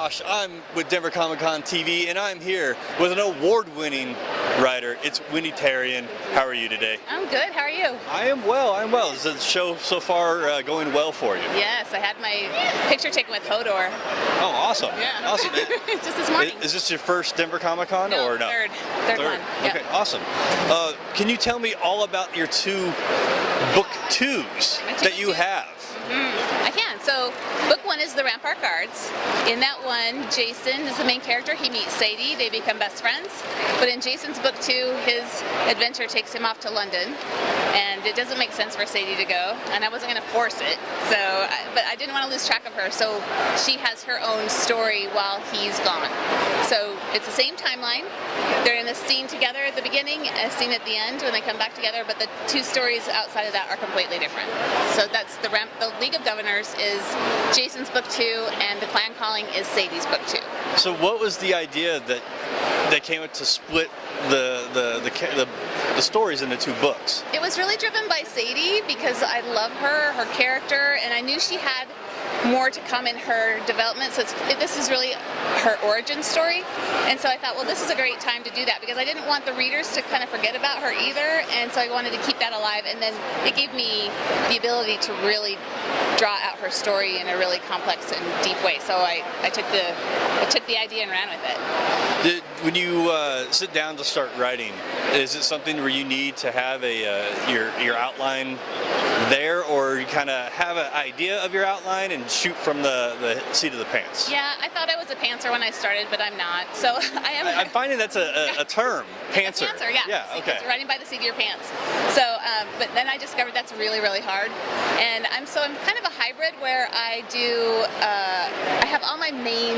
Josh. I'm with Denver Comic Con TV, and I'm here with an award-winning writer. It's Wendy Terrien. How are you today? I'm good. How are you? I am well. Is the show so far going well for you? Yes, I had my picture taken with Hodor. Oh, awesome. Yeah. Awesome. Just this morning. Is this your first Denver Comic Con or no? Third one. Yeah. Okay, awesome. Can you tell me all about your two book twos that you have? I can. So, book one is The Rampart Guards. In that one, Jason is the main character. He meets Sadie. They become best friends. But in Jason's book two, his adventure takes him off to London. And it doesn't make sense for Sadie to go. And I wasn't going to force it. But I didn't want to lose track of her. So she has her own story while he's gone. So it's the same timeline. They're in a scene together at the beginning, a scene at the end when they come back together. But the two stories outside of that are completely different. So that's the League of Governors is Jason's book two, and The Clan Calling is Sadie's book two. So what was the idea that came up to split the stories into two books? It was really driven by Sadie because I love her character, and I knew she had more to come in her development. So this is really her origin story, and so I thought, well, this is a great time to do that because I didn't want the readers to kind of forget about her either, and so I wanted to keep that alive. And then it gave me the ability to really draw out her story in a really complex and deep way. So I took the idea and ran with it. When you sit down to start writing, is it something where you need to have your outline there, or you kind of have an idea of your outline and shoot from the seat of the pants? Yeah, I thought I was a pantser when I started, but I'm not. So I am. I'm finding that's a term, pantser. A pantser, yeah. Yeah, okay. Writing by the seat of your pants. So, but then I discovered that's really, really hard. And I'm kind of a hybrid where I have all my main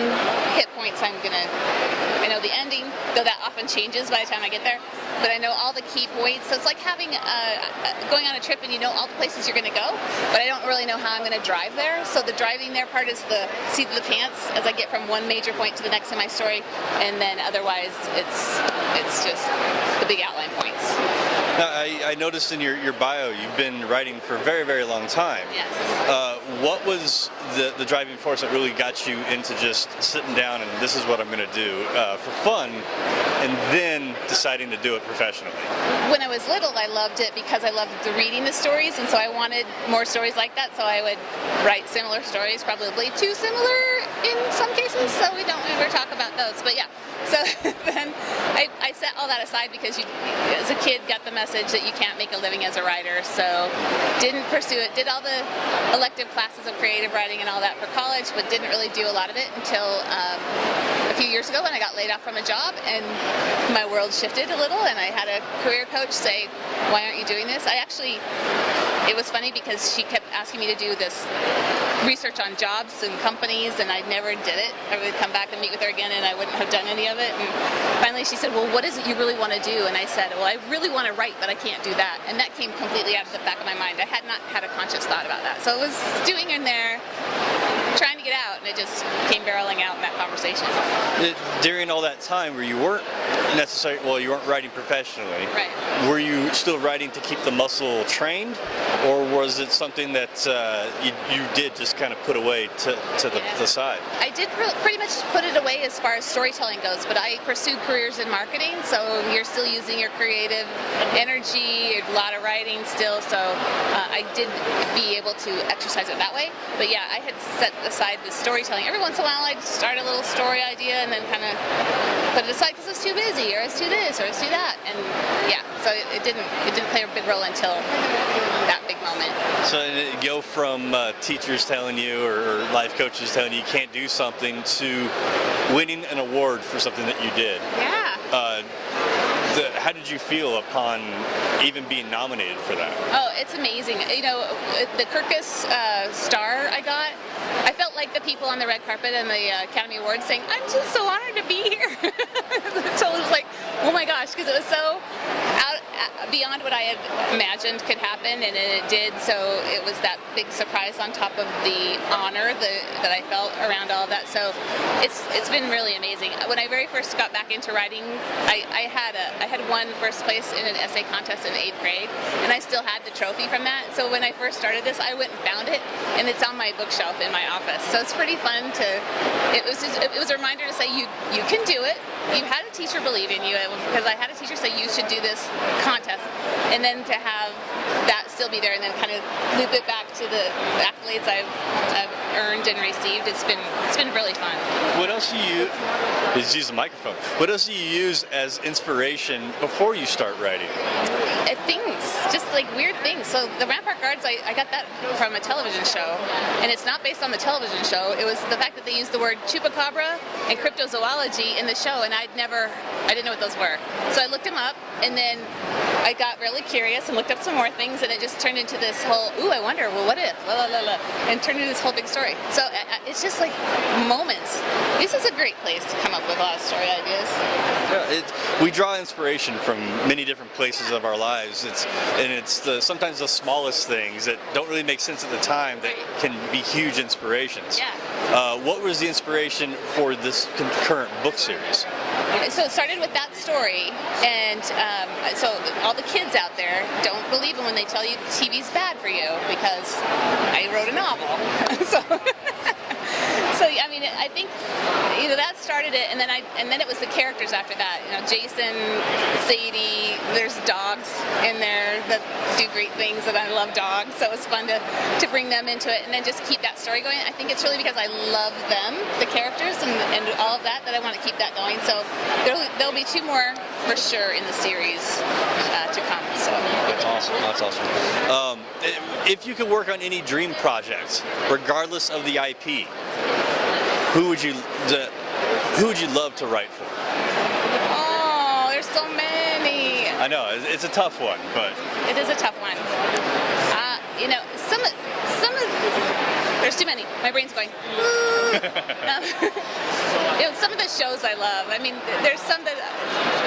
hit points. I know the ending, though that often changes by the time I get there, but I know all the key points. So it's like having going on a trip and you know all the places you're going to go, but I don't really know how I'm going to drive there. So the driving there part is the seat of the pants as I get from one major point to the next in my story, and then otherwise it's just the big outline points. Now, I noticed in your bio you've been writing for a very, very long time. Yes. What was the driving force that really got you into just sitting down and this is what I'm going to do for fun, and then deciding to do it professionally? When I was little, I loved it because I loved reading the stories, and so I wanted more stories like that, so I would write similar stories, probably too similar in some cases, so we don't ever talk about those. But yeah, so then I set all that aside because as a kid, got the message that you can't make a living as a writer, so didn't pursue it. Did all the elective classes of creative writing and all that for college, but didn't really do a lot of it until a few years ago when I got laid off from a job, and my world shifted a little, and I had a career coach say, why aren't you doing this? It was funny because she kept asking me to do this research on jobs and companies, and I never did it. I would come back and meet with her again, and I wouldn't have done any of it. And finally she said, well, what is it you really want to do? And I said, well, I really want to write, but I can't do that. And that came completely out of the back of my mind. I had not had a conscious thought about that. So it was stewing in there, trying to get out, and it just came barreling out in that conversation. During all that time where you weren't you weren't writing professionally, right? Were you still writing to keep the muscle trained, or was it something that you did just kind of put away to the side? I did pretty much put it away as far as storytelling goes, but I pursued careers in marketing, so you're still using your creative energy, a lot of writing still, so I did be able to exercise it that way. But yeah, I had set aside the storytelling. Every once in a while I'd start a little story idea and then kind of put it aside because it was too busy, or let's do this, or let's do that, and yeah, so it didn't play a big role until that big moment. So it go from teachers telling you or life coaches telling you can't do something to winning an award for something that you did. Yeah. How did you feel upon even being nominated for that? Oh, it's amazing. You know, the Kirkus star I got, I felt like the people on the red carpet and the Academy Awards saying, I'm just so honored to be here. So it was like, oh my gosh, because it was so beyond what I had imagined could happen, and it did. So it was that big surprise on top of the honor that I felt around all of that. So it's been really amazing. When I very first got back into writing, I had won first place in an essay contest in 8th grade, and I still had the trophy from that. So when I first started this, I went and found it, and it's on my bookshelf in my office. So it's pretty fun to. It was a reminder to say you can do it. You had a teacher believe in you, because I had a teacher say you should do this contest, and then to have that still be there, and then kind of loop it back to the accolades I've earned and received. It's been really fun. What else do you use? Use the microphone. What else do you use as inspiration before you start writing? Things, just like weird things. So the Rampart Guards, I got that from a television show, and it's not based on the television show. It was the fact that they used the word chupacabra and cryptozoology in the show, and I didn't know what those were. So I looked them up, and then I got really curious and looked up some more things, and it just turned into this whole, ooh, I wonder, well, what if, la, la, la, la, and turned into this whole big story. So it's just like moments. This is a great place to come up with a lot of story ideas. Yeah, we draw inspiration from many different places of our lives. It's sometimes the smallest things that don't really make sense at the time that can be huge inspirations. Yeah. What was the inspiration for this current book series? So it started with that story, and so all the kids out there, don't believe them when they tell you TV's bad for you, because I wrote a novel. So I mean, I think that started it, and then it was the characters after that. Jason, Sadie. There's dogs in there that do great things, and I love dogs, so it was fun to bring them into it, and then just keep that story going. I think it's really because I love them, the characters, and all of that I want to keep that going. So there'll be 2 more for sure in the series to come. So that's awesome. That's awesome. If you could work on any dream project, regardless of the IP, who would you love to write for? Oh, there's so many. I know it's a tough one, but it is a tough one. Some of there's too many. My brain's going. Some of the shows I love. I mean, there's some that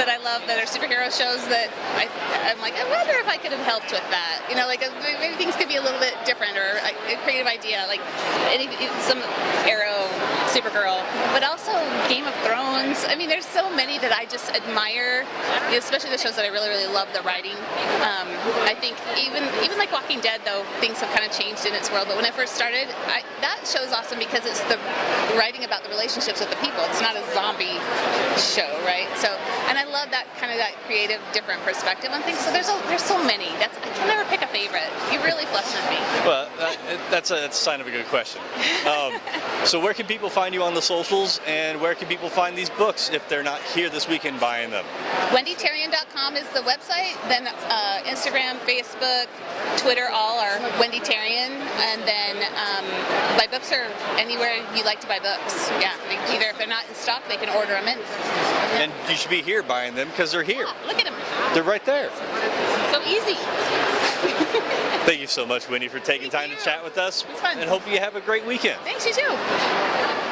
I love that are superhero shows that I'm like, I wonder if I could have helped with that. Maybe things could be a little bit different, or a creative idea, like some Arrow, Supergirl, but also Game of Thrones. I mean, there's so many that I just admire, especially the shows that I really, really love the writing. I think even like Walking Dead, though, things have kind of changed in its world. But when I first started, that show's awesome because it's the writing about the relationships with the people. It's not a zombie show, right? So, and I love that kind of that creative, different perspective on things. So there's so many. I can never pick a favorite. You really flustered me. Well, that's a sign of a good question. So where can people find you on the socials, and where can people find these books if they're not here this weekend buying them? WendyTerrien.com is the website. Then Instagram, Facebook, Twitter, all are Wendy Terrien. And then my books are anywhere you like to buy books. Yeah, either if they're not in stock, they can order them in. And you should be here buying them because they're here. Yeah, look at them. They're right there. So easy. Thank you so much, Wendy, for taking time to chat with us. It's fun. And hope you have a great weekend. Thanks, you too.